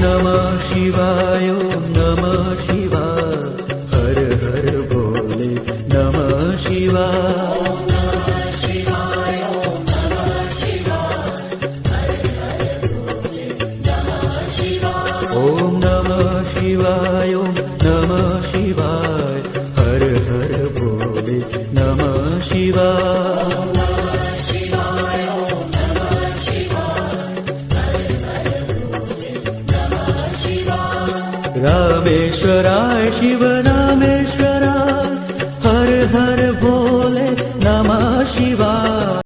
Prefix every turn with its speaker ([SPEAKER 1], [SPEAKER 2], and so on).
[SPEAKER 1] नमः शिवाय ॐ नमः शिवाय हर हर भोले नमः शिवाय ॐ नमः शिवाय ॐ नमः शिवाय हर हर भोले नमः शिवाय रामेश्वराय शिव रामेश्वराय हर हर भोले नमः शिवाय